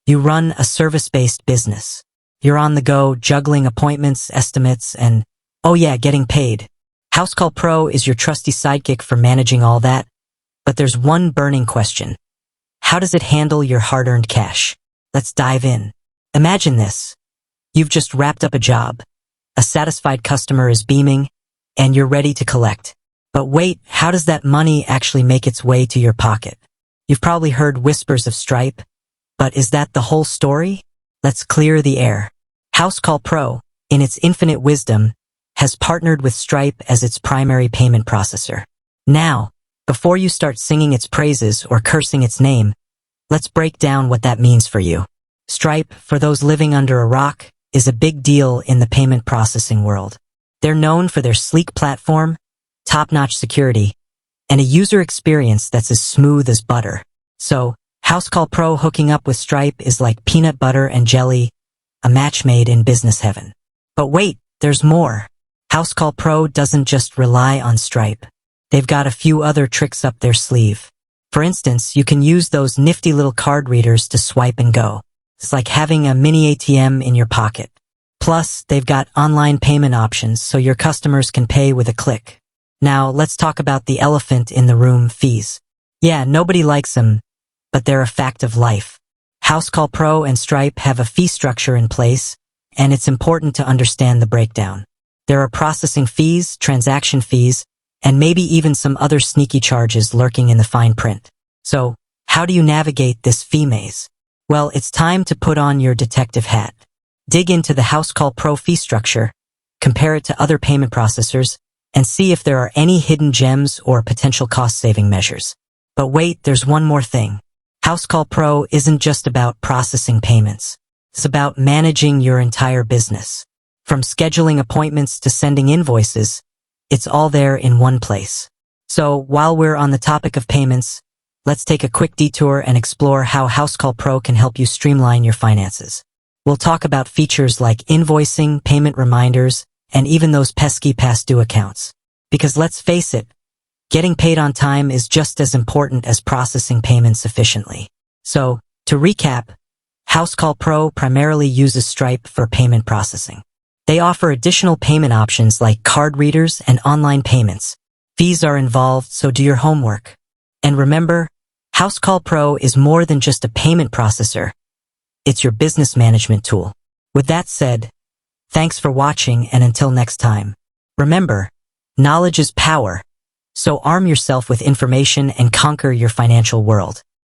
You run a service-based business. You're on the go, juggling appointments, estimates, and, oh yeah, getting paid. Housecall Pro is your trusty sidekick for managing all that. But there's one burning question. How does it handle your hard-earned cash? Let's dive in. Imagine this. You've just wrapped up a job. A satisfied customer is beaming, and you're ready to collect. But wait, how does that money actually make its way to your pocket? You've probably heard whispers of Stripe, but is that the whole story? Let's clear the air. Housecall Pro, in its infinite wisdom, has partnered with Stripe as its primary payment processor. Now, before you start singing its praises or cursing its name, let's break down what that means for you. Stripe, for those living under a rock, is a big deal in the payment processing world. They're known for their sleek platform, top-notch security, and a user experience that's as smooth as butter. So, Housecall Pro hooking up with Stripe is like peanut butter and jelly, a match made in business heaven. But wait, there's more. Housecall Pro doesn't just rely on Stripe. They've got a few other tricks up their sleeve. For instance, you can use those nifty little card readers to swipe and go. It's like having a mini ATM in your pocket. Plus, they've got online payment options so your customers can pay with a click. Now, let's talk about the elephant in the room, fees. Yeah, nobody likes them, but they're a fact of life. Housecall Pro and Stripe have a fee structure in place, and it's important to understand the breakdown. There are processing fees, transaction fees, and maybe even some other sneaky charges lurking in the fine print. So, how do you navigate this fee maze? Well, it's time to put on your detective hat. Dig into the Housecall Pro fee structure, compare it to other payment processors, and see if there are any hidden gems or potential cost-saving measures. But wait, there's one more thing. Housecall Pro isn't just about processing payments. It's about managing your entire business. From scheduling appointments to sending invoices, it's all there in one place. So, while we're on the topic of payments, let's take a quick detour and explore how Housecall Pro can help you streamline your finances. We'll talk about features like invoicing, payment reminders, and even those pesky past due accounts. Because let's face it, getting paid on time is just as important as processing payments efficiently. So, to recap, Housecall Pro primarily uses Stripe for payment processing. They offer additional payment options like card readers and online payments. Fees are involved, so do your homework. And remember, Housecall Pro is more than just a payment processor. It's your business management tool. With that said, thanks for watching, and until next time. Remember, knowledge is power, so arm yourself with information and conquer your financial world.